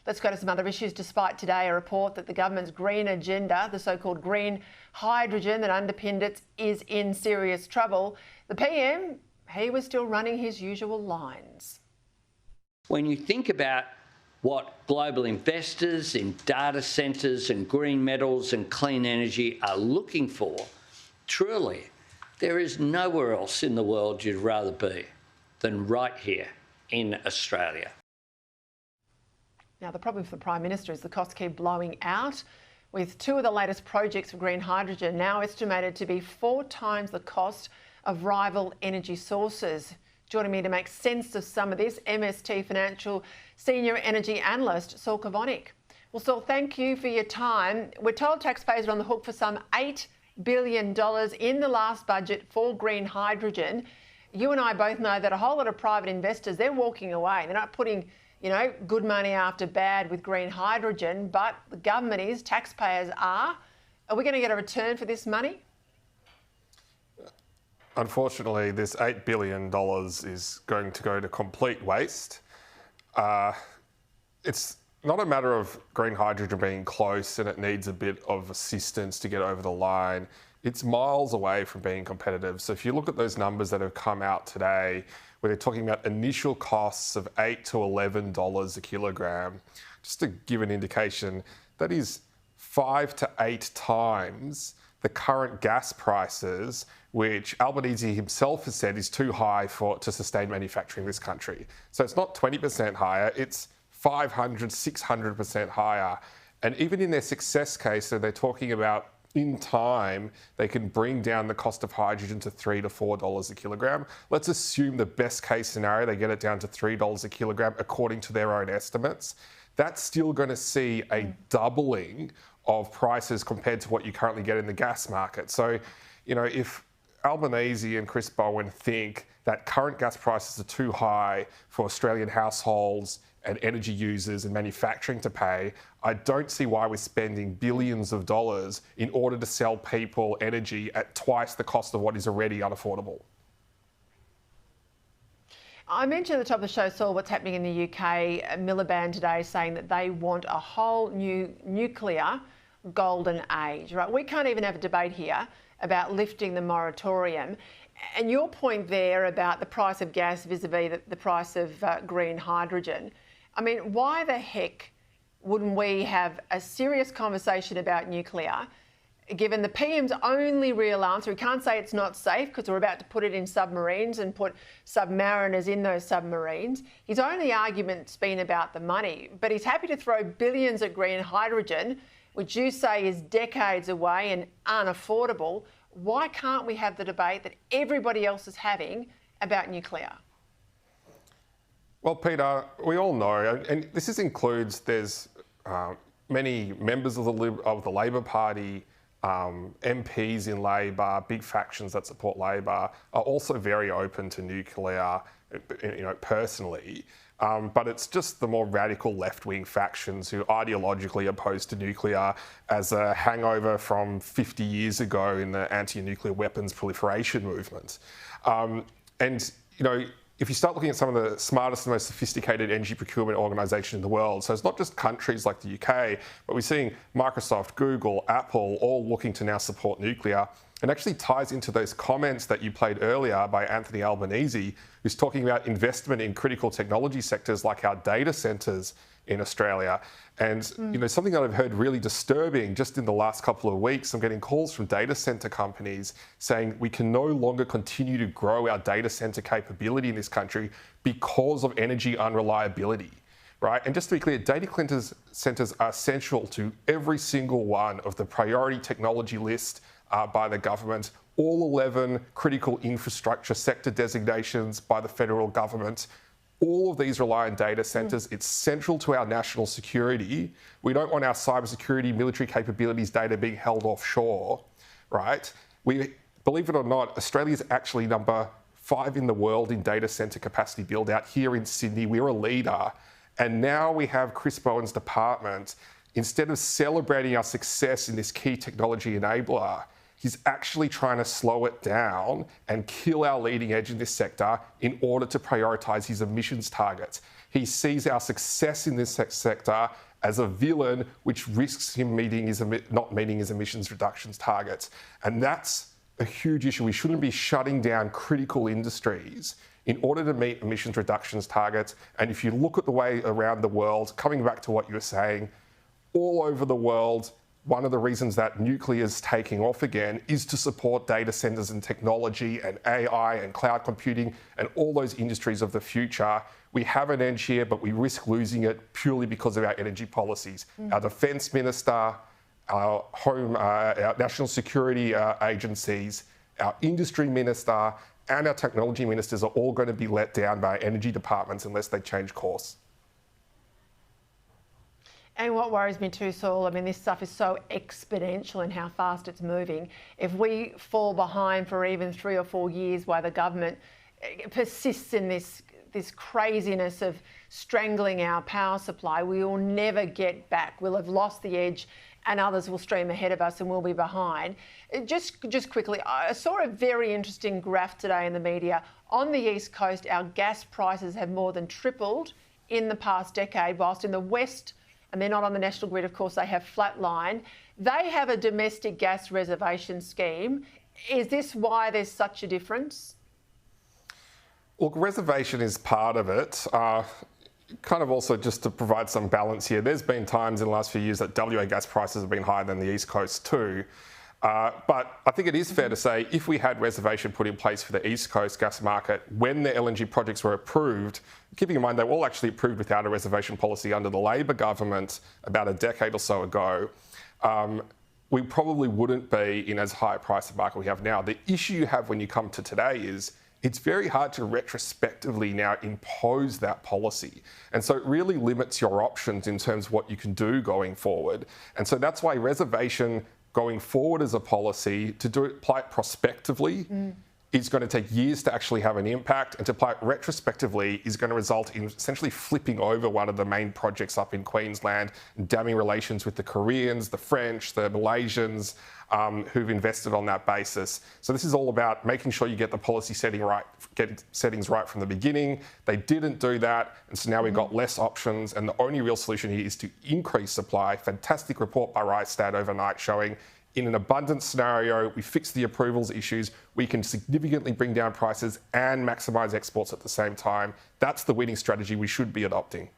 Let's go to some other issues. Despite today a report that the government's green agenda, the so-called green hydrogen that underpinned it, is in serious trouble, the PM, he was still running his usual lines. When you think about what global investors in data centres and green metals and clean energy are looking for, truly, there is nowhere else in the world you'd rather be than right here in Australia. Now, the problem for the Prime Minister is the costs keep blowing out, with two of the latest projects for green hydrogen now estimated to be 4 times the cost of rival energy sources. Joining me to make sense of some of this, MST Financial Senior Energy Analyst, Saul Kavonik. Well, Saul, thank you for your time. We're told taxpayers are on the hook for some $8 billion in the last budget for green hydrogen. You and I both know that a whole lot of private investors, they're walking away. They're not putting, good money after bad with green hydrogen, but the government is, taxpayers are. Are we going to get a return for this money? Unfortunately, this $8 billion is going to go to complete waste. It's not a matter of green hydrogen being close and it needs a bit of assistance to get over the line. It's miles away from being competitive. So if you look at those numbers that have come out today, where they're talking about initial costs of $8 to $11 a kilogram, just to give an indication, that is 5 to 8 times the current gas prices, which Albanese himself has said is too high to sustain manufacturing in this country. So it's not 20% higher, it's 500, 600% higher. And even in their success case, so they're talking about in time, they can bring down the cost of hydrogen to $3 to $4 a kilogram. Let's assume the best case scenario, they get it down to $3 a kilogram according to their own estimates. That's still going to see a doubling of prices compared to what you currently get in the gas market. So, if Albanese and Chris Bowen think that current gas prices are too high for Australian households and energy users and manufacturing to pay, I don't see why we're spending billions of dollars in order to sell people energy at twice the cost of what is already unaffordable. I mentioned at the top of the show, Saul, what's happening in the UK. Miliband today saying that they want a whole new nuclear golden age, right? We can't even have a debate here about lifting the moratorium. And your point there about the price of gas vis-a-vis the price of green hydrogen. I mean, why the heck wouldn't we have a serious conversation about nuclear, given the PM's only real answer? He can't say it's not safe because we're about to put it in submarines and put submariners in those submarines. His only argument's been about the money, but he's happy to throw billions at green hydrogen, which you say is decades away and unaffordable. Why can't we have the debate that everybody else is having about nuclear? Well, Peter, we all know, and this includes, there's many members of the Labor Party, MPs in Labor, big factions that support Labor, are also very open to nuclear, personally. But it's just the more radical left-wing factions who are ideologically opposed to nuclear as a hangover from 50 years ago in the anti-nuclear weapons proliferation movement. If you start looking at some of the smartest and most sophisticated energy procurement organisations in the world, so it's not just countries like the UK, but we're seeing Microsoft, Google, Apple, all looking to now support nuclear. It actually ties into those comments that you played earlier by Anthony Albanese, who's talking about investment in critical technology sectors like our data centres in Australia. And something that I've heard really disturbing just in the last couple of weeks, I'm getting calls from data centre companies saying we can no longer continue to grow our data centre capability in this country because of energy unreliability. Right? And just to be clear, data centres are essential to every single one of the priority technology list by the government, all 11 critical infrastructure sector designations by the federal government. All of these rely on data centres. It's central to our national security. We don't want our cybersecurity, military capabilities data being held offshore, right? Believe it or not, Australia is actually number 5 in the world in data centre capacity build out here in Sydney. We're a leader. And now we have Chris Bowen's department, instead of celebrating our success in this key technology enabler, he's actually trying to slow it down and kill our leading edge in this sector in order to prioritise his emissions targets. He sees our success in this sector as a villain, which risks him not meeting his emissions reductions targets. And that's a huge issue. We shouldn't be shutting down critical industries in order to meet emissions reductions targets. And if you look at the way around the world, coming back to what you were saying, all over the world, one of the reasons that nuclear is taking off again is to support data centers and technology and AI and cloud computing and all those industries of the future. We have an edge here, but we risk losing it purely because of our energy policies. Our defence minister, our national security agencies, our industry minister, and our technology ministers are all going to be let down by energy departments unless they change course. And what worries me too, Saul, I mean, this stuff is so exponential in how fast it's moving. If we fall behind for even 3 or 4 years while the government persists in this craziness of strangling our power supply, we will never get back. We'll have lost the edge and others will stream ahead of us and we'll be behind. Just quickly, I saw a very interesting graph today in the media. On the East Coast, our gas prices have more than tripled in the past decade, whilst in the West, and they're not on the national grid, of course, they have flatlined. They have a domestic gas reservation scheme. Is this why there's such a difference? Look, reservation is part of it. Kind of also just to provide some balance here, there's been times in the last few years that WA gas prices have been higher than the East Coast too. But I think it is fair to say if we had reservation put in place for the East Coast gas market when the LNG projects were approved, keeping in mind they were all actually approved without a reservation policy under the Labor government about a decade or so ago, we probably wouldn't be in as high a price market we have now. The issue you have when you come to today is it's very hard to retrospectively now impose that policy. And so it really limits your options in terms of what you can do going forward. And so that's why reservation going forward as a policy, to apply it prospectively is going to take years to actually have an impact, and to apply it retrospectively is going to result in essentially flipping over one of the main projects up in Queensland, damming relations with the Koreans, the French, the Malaysians, who've invested on that basis. So this is all about making sure you get the policy settings right from the beginning. They didn't do that, and so now we've got less options, and the only real solution here is to increase supply. Fantastic report by Rystad overnight showing in an abundance scenario, we fix the approvals issues, we can significantly bring down prices and maximise exports at the same time. That's the winning strategy we should be adopting.